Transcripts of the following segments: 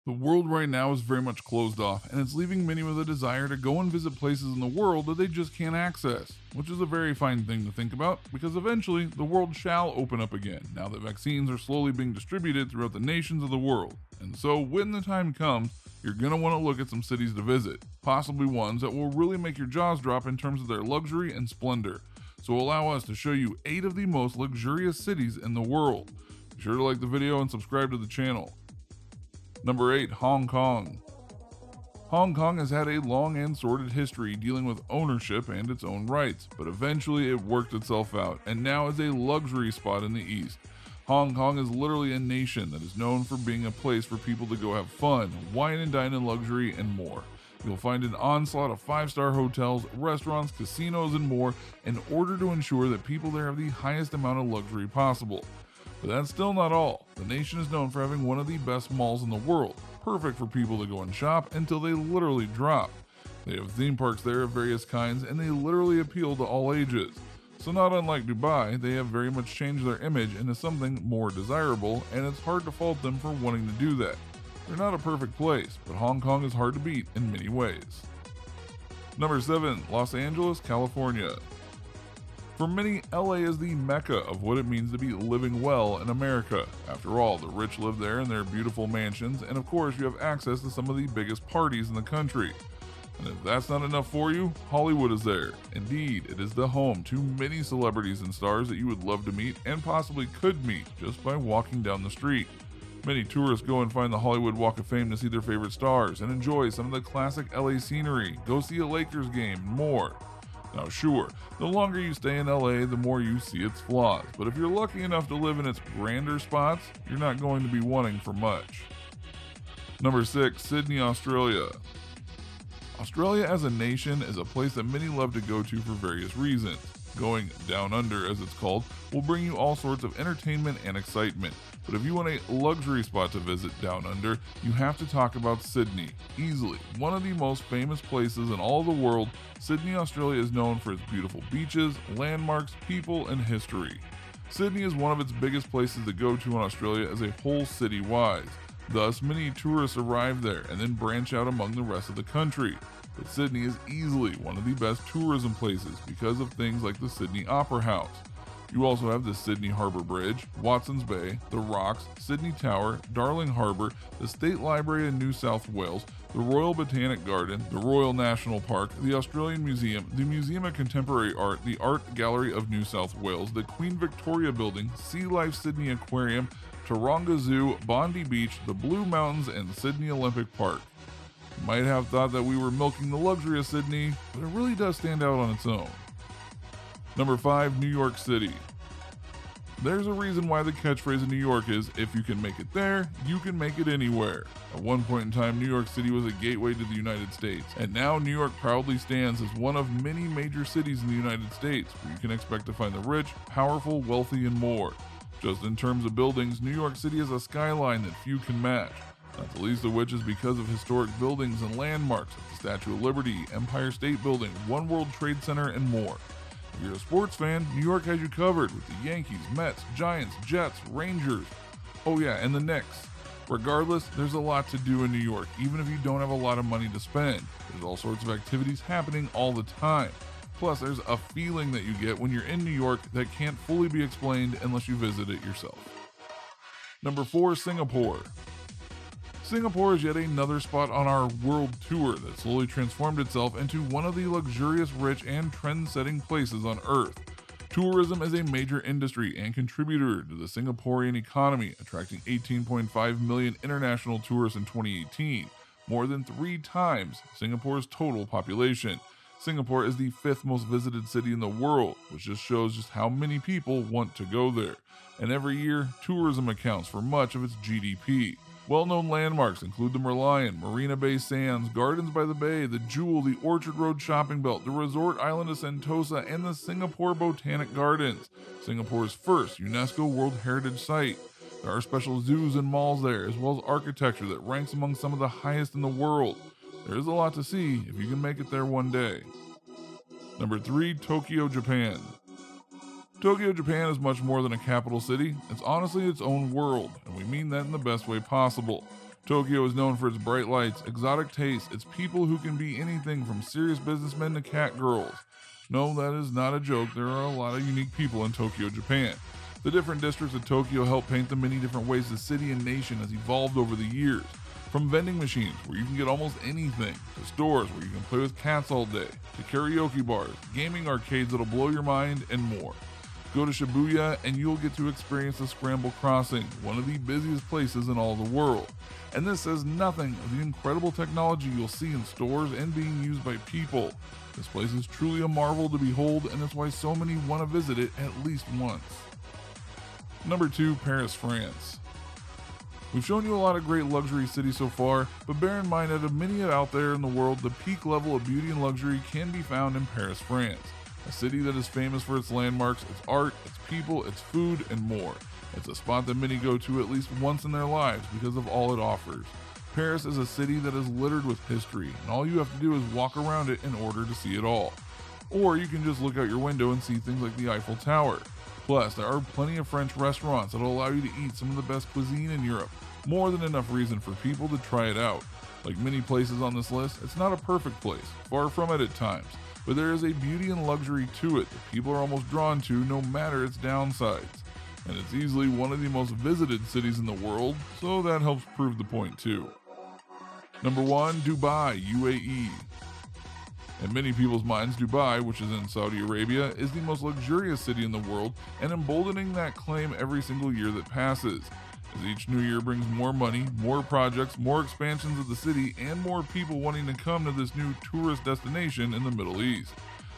The world right now is very much closed off, and it's leaving many with a desire to go and visit places in the world that they just can't access, which is a very fine thing to think about because eventually the world shall open up again now that vaccines are slowly being distributed throughout the nations of the world. And so, when the time comes, you're going to want to look at some cities to visit, possibly ones that will really make your jaws drop in terms of their luxury and splendor. So, allow us to show you 8 of the most luxurious cities in the world. Be sure to like the video and subscribe to the channel. Number 8. Hong Kong. Hong Kong has had a long and sordid history dealing with ownership and its own rights, but eventually it worked itself out and now is a luxury spot in the East. Hong Kong is literally a nation that is known for being a place for people to go have fun, wine and dine in luxury, and more. You'll find an onslaught of 5-star hotels, restaurants, casinos, and more in order to ensure that people there have the highest amount of luxury possible. But that's still not all. The nation is known for having one of the best malls in the world, perfect for people to go and shop until they literally drop. They have theme parks there of various kinds, and they literally appeal to all ages. So not unlike Dubai, they have very much changed their image into something more desirable, and it's hard to fault them for wanting to do that. They're not a perfect place, but Hong Kong is hard to beat in many ways. Number 7. Los Angeles, California. For many, LA is the mecca of what it means to be living well in America. After all, the rich live there in their beautiful mansions, and of course you have access to some of the biggest parties in the country. And if that's not enough for you, Hollywood is there. Indeed, it is the home to many celebrities and stars that you would love to meet and possibly could meet just by walking down the street. Many tourists go and find the Hollywood Walk of Fame to see their favorite stars and enjoy some of the classic LA scenery, go see a Lakers game, and more. Now sure, the longer you stay in LA, the more you see its flaws, but if you're lucky enough to live in its grander spots, you're not going to be wanting for much. Number 6. Sydney, Australia. Australia as a nation is a place that many love to go to for various reasons. Going down under, as it's called, will bring you all sorts of entertainment and excitement. But if you want a luxury spot to visit down under, you have to talk about Sydney. Easily, one of the most famous places in all the world, Sydney, Australia is known for its beautiful beaches, landmarks, people, and history. Sydney is one of its biggest places to go to in Australia as a whole city-wide. Thus, many tourists arrive there and then branch out among the rest of the country. But Sydney is easily one of the best tourism places because of things like the Sydney Opera House. You also have the Sydney Harbour Bridge, Watson's Bay, the Rocks, Sydney Tower, Darling Harbour, the State Library in New South Wales, the Royal Botanic Garden, the Royal National Park, the Australian Museum, the Museum of Contemporary Art, the Art Gallery of New South Wales, the Queen Victoria Building, Sea Life Sydney Aquarium, Taronga Zoo, Bondi Beach, the Blue Mountains, and Sydney Olympic Park. You might have thought that we were milking the luxury of Sydney, but it really does stand out on its own. Number 5. New York City. There's a reason why the catchphrase in New York is, if you can make it there, you can make it anywhere. At one point in time, New York City was a gateway to the United States, and now New York proudly stands as one of many major cities in the United States where you can expect to find the rich, powerful, wealthy, and more. Just in terms of buildings, New York City has a skyline that few can match, not the least of which is because of historic buildings and landmarks like the Statue of Liberty, Empire State Building, One World Trade Center, and more. If you're a sports fan, New York has you covered with the Yankees, Mets, Giants, Jets, Rangers, oh yeah, and the Knicks. Regardless, there's a lot to do in New York, even if you don't have a lot of money to spend. There's all sorts of activities happening all the time. Plus, there's a feeling that you get when you're in New York that can't fully be explained unless you visit it yourself. Number 4. Singapore. Singapore is yet another spot on our world tour that slowly transformed itself into one of the luxurious, rich, and trend-setting places on Earth. Tourism is a major industry and contributor to the Singaporean economy, attracting 18.5 million international tourists in 2018, more than 3 times Singapore's total population. Singapore is the 5th most visited city in the world, which just shows just how many people want to go there. And every year, tourism accounts for much of its GDP. Well-known landmarks include the Merlion, Marina Bay Sands, Gardens by the Bay, the Jewel, the Orchard Road Shopping Belt, the Resort Island of Sentosa, and the Singapore Botanic Gardens, Singapore's first UNESCO World Heritage Site. There are special zoos and malls there, as well as architecture that ranks among some of the highest in the world. There is a lot to see if you can make it there one day. Number 3. Tokyo, Japan. Tokyo, Japan is much more than a capital city. It's honestly its own world, and we mean that in the best way possible. Tokyo is known for its bright lights, exotic tastes, its people who can be anything from serious businessmen to cat girls. No, that is not a joke. There are a lot of unique people in Tokyo, Japan. The different districts of Tokyo help paint the many different ways the city and nation has evolved over the years. From vending machines, where you can get almost anything, to stores where you can play with cats all day, to karaoke bars, gaming arcades that'll blow your mind, and more. Go to Shibuya and you'll get to experience the Scramble Crossing, one of the busiest places in all the world. And this says nothing of the incredible technology you'll see in stores and being used by people. This place is truly a marvel to behold, and that's why so many want to visit it at least once. Number 2, Paris, France. We've shown you a lot of great luxury cities so far, but bear in mind that of many out there in the world, the peak level of beauty and luxury can be found in Paris, France. A city that is famous for its landmarks, its art, its people, its food, and more. It's a spot that many go to at least once in their lives because of all it offers. Paris is a city that is littered with history, and all you have to do is walk around it in order to see it all. Or you can just look out your window and see things like the Eiffel Tower. Plus, there are plenty of French restaurants that will allow you to eat some of the best cuisine in Europe. More than enough reason for people to try it out. Like many places on this list, it's not a perfect place, far from it at times. But there is a beauty and luxury to it that people are almost drawn to no matter its downsides. And it's easily one of the most visited cities in the world, so that helps prove the point too. Number 1, Dubai, UAE. In many people's minds, Dubai, which is in Saudi Arabia, is the most luxurious city in the world, and emboldening that claim every single year that passes. As each new year brings more money, more projects, more expansions of the city, and more people wanting to come to this new tourist destination in the Middle East.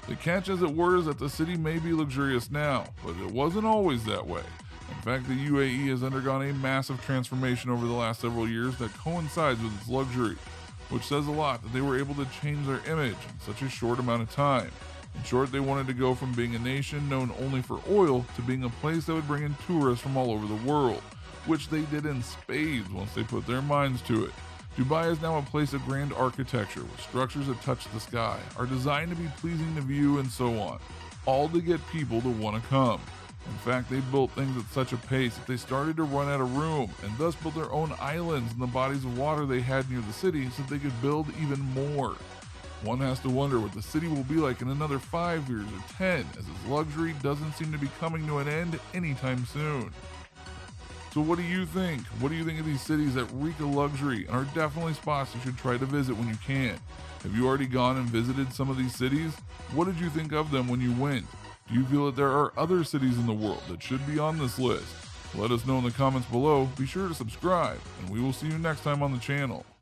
The catch, as it were, is that the city may be luxurious now, but it wasn't always that way. In fact, the UAE has undergone a massive transformation over the last several years that coincides with its luxury, which says a lot that they were able to change their image in such a short amount of time. In short, they wanted to go from being a nation known only for oil to being a place that would bring in tourists from all over the world, which they did in spades once they put their minds to it. Dubai is now a place of grand architecture with structures that touch the sky, are designed to be pleasing to view, and so on, all to get people to want to come. In fact, they built things at such a pace that they started to run out of room, and thus built their own islands in the bodies of water they had near the city so they could build even more. One has to wonder what the city will be like in another 5 years or 10, as its luxury doesn't seem to be coming to an end anytime soon. So what do you think? What do you think of these cities that reek of luxury and are definitely spots you should try to visit when you can? Have you already gone and visited some of these cities? What did you think of them when you went? Do you feel that there are other cities in the world that should be on this list? Let us know in the comments below. Be sure to subscribe, and we will see you next time on the channel.